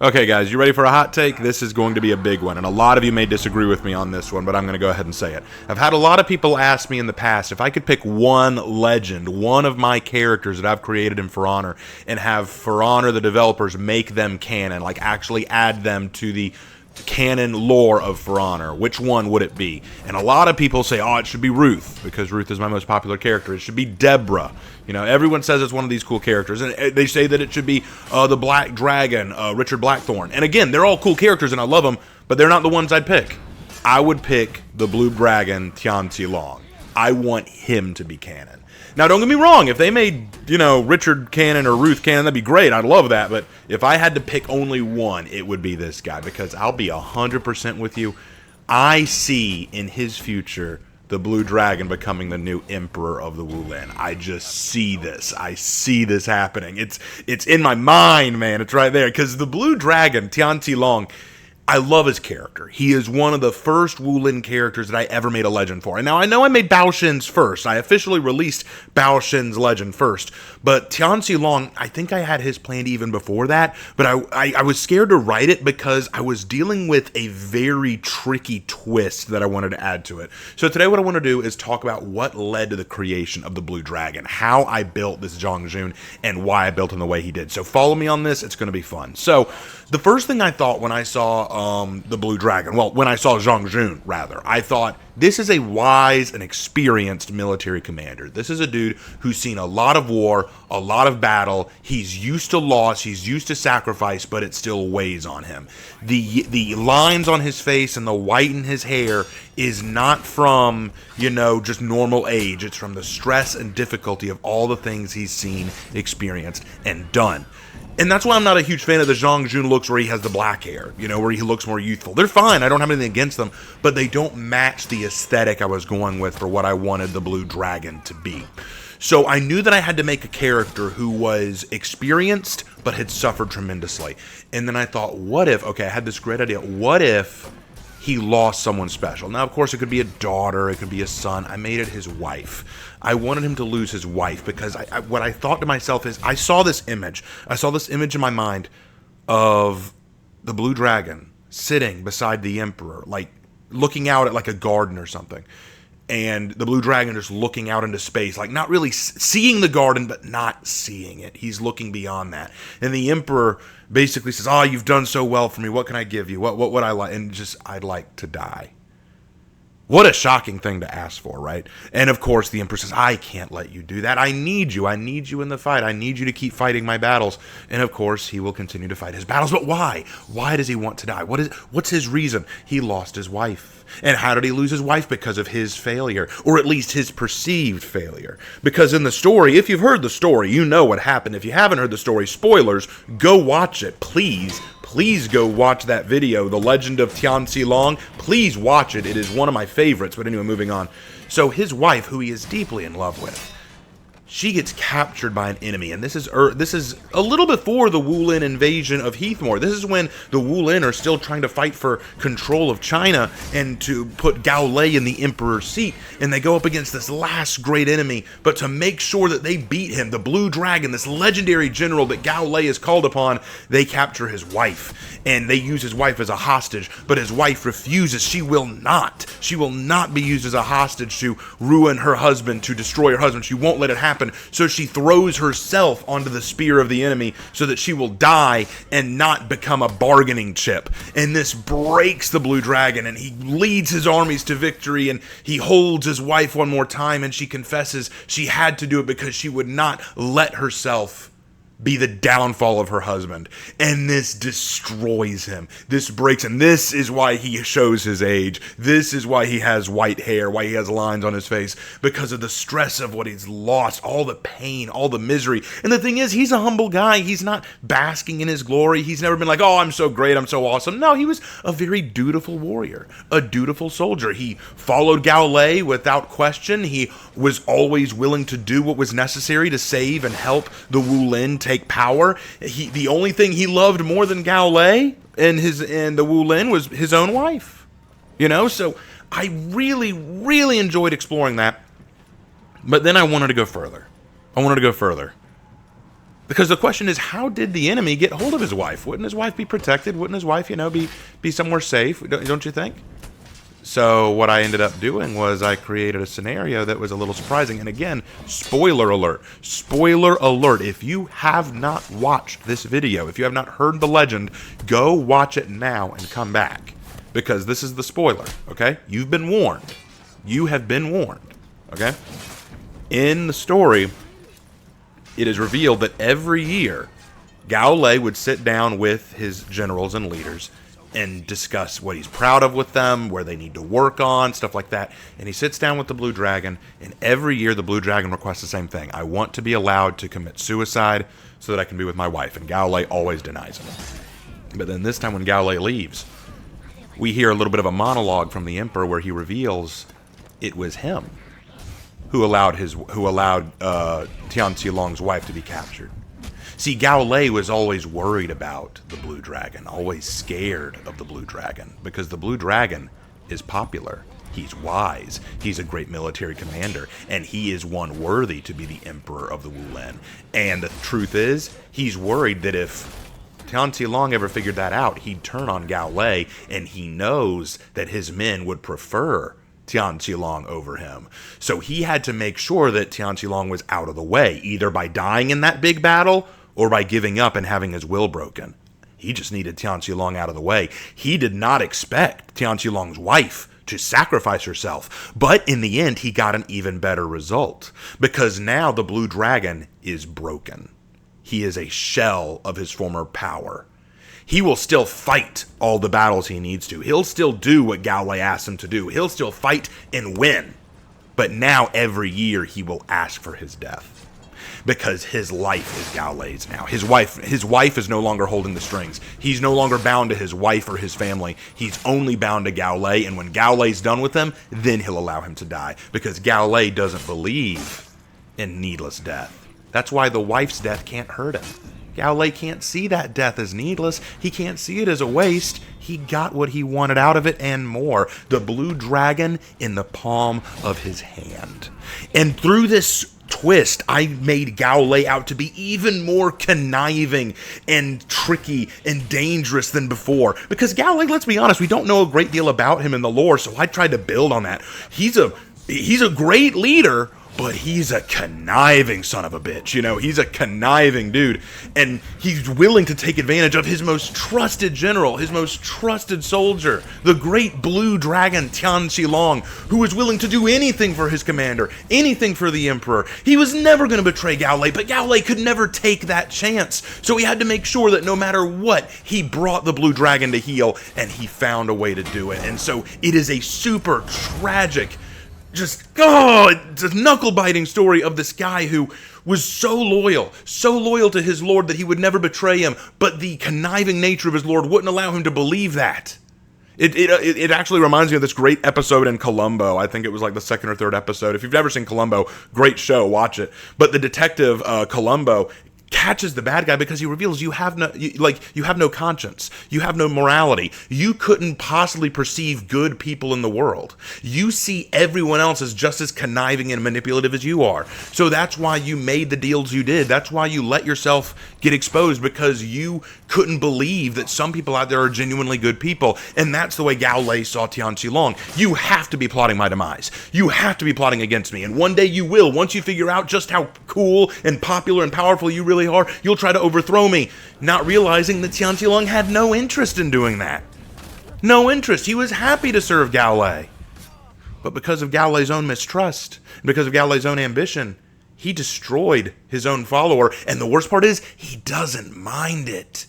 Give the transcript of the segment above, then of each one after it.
Okay, guys, you ready for a hot take? This is going to be a big one, and a lot of you may disagree with me on this one, but I'm going to go ahead and say it. I've had a lot of people ask me in the past if I could pick one legend, one of my characters that I've created in For Honor, and have For Honor, the developers, make them canon, like actually add them to the canon lore of For Honor, which one would it be? And a lot of people say, oh, it should be Ruth, because Ruth is my most popular character. It should be Deborah. You know, everyone says it's one of these cool characters. And they say that it should be the Black Dragon, Richard Blackthorne. And again, they're all cool characters and I love them, but they're not the ones I'd pick. I would pick the Blue Dragon, Tian Zhilong. I want him to be canon. Now, don't get me wrong. If they made, Richard canon or Ruth canon, that'd be great. I'd love that. But if I had to pick only one, it would be this guy. Because I'll be 100% with you. I see in his future the Blue Dragon becoming the new Emperor of the Wulin. I just see this. I see this happening. It's in my mind, man. It's right there. Because the Blue Dragon, Tian Zhilong, I love his character. He is one of the first Wulin characters that I ever made a legend for. And now I know I made Bao Shin's first. I officially released Bao Shin's legend first. But Tian Zhilong, I think I had his planned even before that. But I was scared to write it because I was dealing with a very tricky twist that I wanted to add to it. So today what I want to do is talk about what led to the creation of the Blue Dragon, how I built this Zhang Jun, and why I built him the way he did. So follow me on this. It's going to be fun. So the first thing I thought when I saw the Blue Dragon, well, when I saw Zhang Jun, rather, I thought, this is a wise and experienced military commander. This is a dude who's seen a lot of war, a lot of battle. He's used to loss, he's used to sacrifice, but it still weighs on him. The lines on his face and the white in his hair is not from, just normal age. It's from the stress and difficulty of all the things he's seen, experienced, and done. And that's why I'm not a huge fan of the Zhang Jun looks where he has the black hair, where he looks more youthful. They're fine, I don't have anything against them, but they don't match the aesthetic I was going with for what I wanted the Blue Dragon to be. So I knew that I had to make a character who was experienced, but had suffered tremendously. And then I thought, I had this great idea, what if he lost someone special? Now, of course, it could be a daughter, it could be a son. I made it his wife. I wanted him to lose his wife because what I thought to myself is, I saw this image in my mind of the Blue Dragon sitting beside the Emperor, like looking out at like a garden or something. And the Blue Dragon just looking out into space, like not really seeing the garden, but not seeing it. He's looking beyond that. And the Emperor basically says, oh, you've done so well for me. What can I give you? What would I like? And just, I'd like to die. What a shocking thing to ask for, right? And of course, the Emperor says, I can't let you do that. I need you. I need you in the fight. I need you to keep fighting my battles. And of course, he will continue to fight his battles. But why? Why does he want to die? What's his reason? He lost his wife. And how did he lose his wife? Because of his failure, or at least his perceived failure. Because in the story, if you've heard the story, you know what happened. If you haven't heard the story, spoilers, go watch it, please. Please go watch that video, The Legend of Tian Zhilong. Please watch it. It is one of my favorites. But anyway, moving on. So his wife, who he is deeply in love with, she gets captured by an enemy, and this is a little before the Wulin invasion of Heathmore. This is when the Wulin are still trying to fight for control of China and to put Gao Lei in the emperor's seat, and they go up against this last great enemy. But to make sure that they beat him, the Blue Dragon, this legendary general that Gao Lei is called upon, they capture his wife, and they use his wife as a hostage. But his wife refuses. She will not be used as a hostage to ruin her husband, to destroy her husband. She won't let it happen. So she throws herself onto the spear of the enemy so that she will die and not become a bargaining chip. And this breaks the Blue Dragon, and he leads his armies to victory, and he holds his wife one more time, and she confesses she had to do it because she would not let herself be the downfall of her husband. And this destroys him. This breaks him. This is why he shows his age. This is why he has white hair, why he has lines on his face, because of the stress of what he's lost, all the pain, all the misery. And the thing is, he's a humble guy. He's not basking in his glory. He's never been like, oh, I'm so great, I'm so awesome. No, he was a very dutiful warrior, a dutiful soldier. He followed Gao Lei without question. He was always willing to do what was necessary to save and help the Wulin take power. The only thing he loved more than Gao Lei and the Wulin was his own wife. So I really, really enjoyed exploring that. But then I wanted to go further. Because the question is, how did the enemy get hold of his wife? Wouldn't his wife be protected? Wouldn't his wife, be somewhere safe? Don't you think? So what I ended up doing was I created a scenario that was a little surprising. And again, spoiler alert. Spoiler alert. If you have not watched this video, if you have not heard the legend, go watch it now and come back. Because this is the spoiler, okay? You've been warned. You have been warned, okay? In the story, it is revealed that every year, Gao Lei would sit down with his generals and leaders and discuss what he's proud of with them, where they need to work on, stuff like that. And he sits down with the Blue Dragon, and every year the Blue Dragon requests the same thing. I want to be allowed to commit suicide so that I can be with my wife. And Gao Lei always denies him. But then this time when Gao Lei leaves, we hear a little bit of a monologue from the Emperor where he reveals it was him who allowed Tian Zhilong's wife to be captured. See, Gao Lei was always worried about the Blue Dragon, always scared of the Blue Dragon, because the Blue Dragon is popular. He's wise. He's a great military commander, and he is one worthy to be the Emperor of the Wulin. And the truth is, he's worried that if Tian Zhilong ever figured that out, he'd turn on Gao Lei, and he knows that his men would prefer Tian Zhilong over him. So he had to make sure that Tian Zhilong was out of the way, either by dying in that big battle or by giving up and having his will broken. He just needed Tian Zhilong out of the way. He did not expect Tian Zhilong's wife to sacrifice herself, but in the end he got an even better result, because now the Blue Dragon is broken. He is a shell of his former power. He will still fight all the battles he needs to. He'll still do what Gao Lei asks him to do. He'll still fight and win. But now every year he will ask for his death, because his life is Gao Lei's now. His wife is no longer holding the strings. He's no longer bound to his wife or his family. He's only bound to Gao Lei, and when Gao Lei's done with him, then he'll allow him to die, because Gao Lei doesn't believe in needless death. That's why the wife's death can't hurt him. Gao Lei can't see that death as needless. He can't see it as a waste. He got what he wanted out of it and more. The Blue Dragon in the palm of his hand. And through this twist, I made Gao Lei out to be even more conniving and tricky and dangerous than before. Because Gao Lei, let's be honest, we don't know a great deal about him in the lore, so I tried to build on that. He's a great leader, but he's a conniving son of a bitch, He's a conniving dude, and he's willing to take advantage of his most trusted general, his most trusted soldier, the great Blue Dragon Tian Zhilong, who was willing to do anything for his commander, anything for the Emperor. He was never going to betray Gao Lei, but Gao Lei could never take that chance, so he had to make sure that no matter what, he brought the Blue Dragon to heel, and he found a way to do it. And so it is a super tragic, it's a knuckle-biting story of this guy who was so loyal to his lord that he would never betray him, but the conniving nature of his lord wouldn't allow him to believe that. It actually reminds me of this great episode in Columbo. I think it was like the second or third episode. If you've never seen Columbo, great show, watch it. But the detective, Columbo, catches the bad guy because he reveals you have no conscience. You have no morality. You couldn't possibly perceive good people in the world. You see everyone else as just as conniving and manipulative as you are. So that's why you made the deals you did. That's why you let yourself get exposed, because you couldn't believe that some people out there are genuinely good people. And that's the way Gao Lei saw Tian Zhilong. You have to be plotting my demise. You have to be plotting against me. And one day you will. Once you figure out just how cool and popular and powerful you really are, you'll try to overthrow me, not realizing that Tian Zhilong had no interest in doing that. No interest. He was happy to serve Gao Lei. But because of Gao Lei's own mistrust, because of Gao Lei's own ambition, he destroyed his own follower. And the worst part is, he doesn't mind it.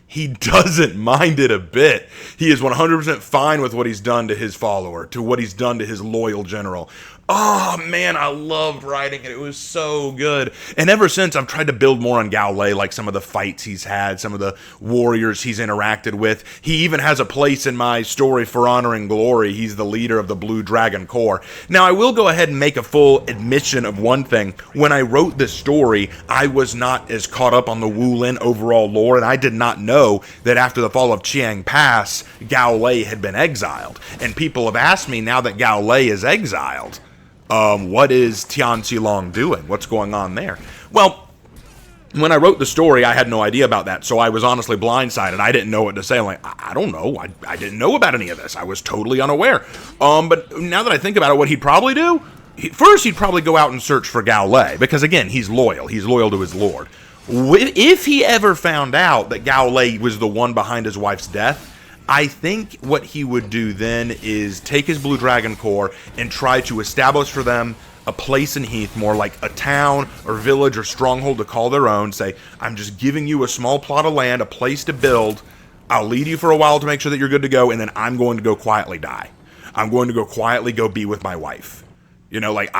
He doesn't mind it a bit. He is 100% fine with what he's done to his follower, to what he's done to his loyal general. Oh, man, I loved writing it. It was so good. And ever since, I've tried to build more on Gao Lei, like some of the fights he's had, some of the warriors he's interacted with. He even has a place in my story for honor and glory. He's the leader of the Blue Dragon Corps. Now, I will go ahead and make a full admission of one thing. When I wrote this story, I was not as caught up on the Wulin overall lore, and I did not know that after the fall of Chiang Pass, Gao Lei had been exiled. And people have asked me, now that Gao Lei is exiled, what is Tian Zhilong doing? What's going on there? Well, when I wrote the story, I had no idea about that, so I was honestly blindsided. I didn't know what to say. I'm like, I don't know. I didn't know about any of this. I was totally unaware. But now that I think about it, what he'd probably do, first he'd probably go out and search for Gao Lei, because again, he's loyal. He's loyal to his lord. If he ever found out that Gao Lei was the one behind his wife's death, I think what he would do then is take his Blue Dragon core and try to establish for them a place in Heath, more like a town or village or stronghold to call their own. Say, I'm just giving you a small plot of land, a place to build. I'll lead you for a while to make sure that you're good to go, and then I'm going to go quietly die. I'm going to go quietly go be with my wife. You know, like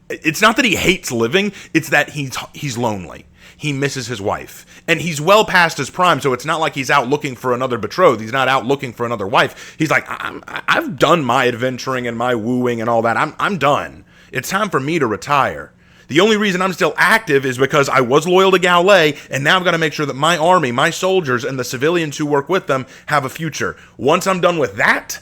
it's not that he hates living, it's that he's lonely. He misses his wife. And he's well past his prime, so it's not like he's out looking for another betrothed. He's not out looking for another wife. He's like, I've done my adventuring and my wooing and all that. I'm done. It's time for me to retire. The only reason I'm still active is because I was loyal to Gao Lei, and now I've got to make sure that my army, my soldiers, and the civilians who work with them have a future. Once I'm done with that,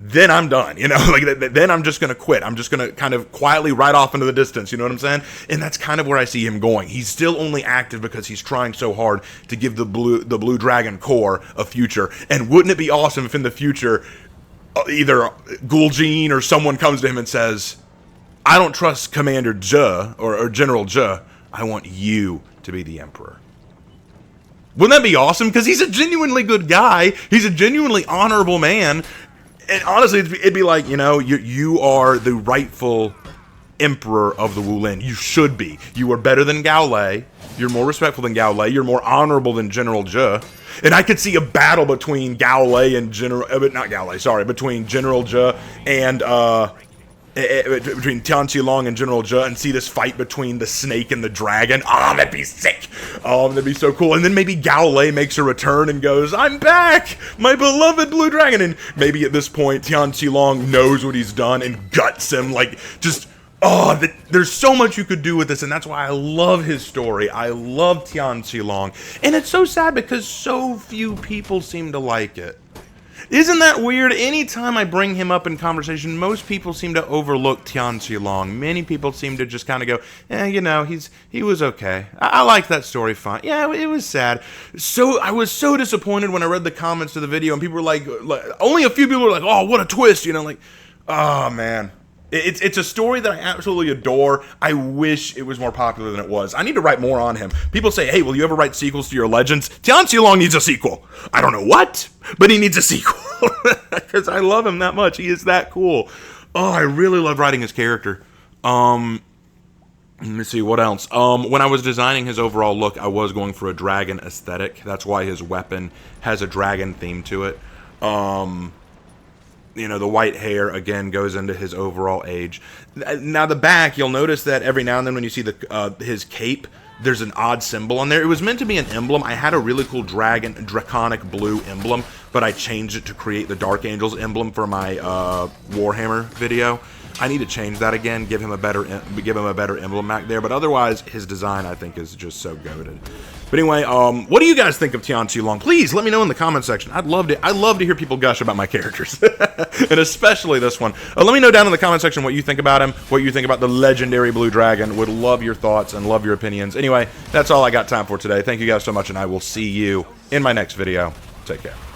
then I'm done. You know, like then I'm just going to quit. I'm just going to kind of quietly ride off into the distance. You know what I'm saying? And that's kind of where I see him going. He's still only active because he's trying so hard to give the Blue Dragon core a future. And wouldn't it be awesome if in the future either Gul'Jin or someone comes to him and says, I don't trust Commander Zhe or General Zhe. I want you to be the Emperor. Wouldn't that be awesome? Because he's a genuinely good guy. He's a genuinely honorable man. And honestly, it'd be like, you know, you are the rightful Emperor of the Wulin. You should be. You are better than Gao Lei. You're more respectful than Gao Lei. You're more honorable than General Zhe. And I could see a battle between Gao Lei and between General Zhe and between Tian Zhilong and General Zhe, and see this fight between the snake and the dragon. Oh, that'd be sick. Oh, that'd be so cool. And then maybe Gao Lei makes a return and goes, I'm back, my beloved Blue Dragon. And maybe at this point, Tian Zhilong knows what he's done and guts him. Like, just, there's so much you could do with this, and that's why I love his story. I love Tian Zhilong. And it's so sad because so few people seem to like it. Isn't that weird? Anytime I bring him up in conversation, most people seem to overlook Tian Zhilong. Many people seem to just kind of go, you know, he was okay. I like that story fine. Yeah, it was sad. So I was so disappointed when I read the comments to the video, and people were like only a few people were like, oh, what a twist, you know, like, oh, man. It's a story that I absolutely adore. I wish it was more popular than it was. I need to write more on him. People say, hey, will you ever write sequels to your legends? Tian Zhilong needs a sequel. I don't know what, but he needs a sequel. Because I love him that much. He is that cool. Oh, I really love writing his character. Let me see, what else? When I was designing his overall look, I was going for a dragon aesthetic. That's why his weapon has a dragon theme to it. You know, the white hair, again, goes into his overall age. Now, the back, you'll notice that every now and then when you see his cape, there's an odd symbol on there. It was meant to be an emblem. I had a really cool draconic blue emblem, but I changed it to create the Dark Angels emblem for my Warhammer video. I need to change that again, give him a better emblem back there. But otherwise, his design, I think, is just so goated. But anyway, what do you guys think of Tian Zhilong? Please let me know in the comment section. I'd love to hear people gush about my characters, and especially this one. Let me know down in the comment section what you think about him, what you think about the legendary Blue Dragon. Would love your thoughts and love your opinions. Anyway, that's all I got time for today. Thank you guys so much, and I will see you in my next video. Take care.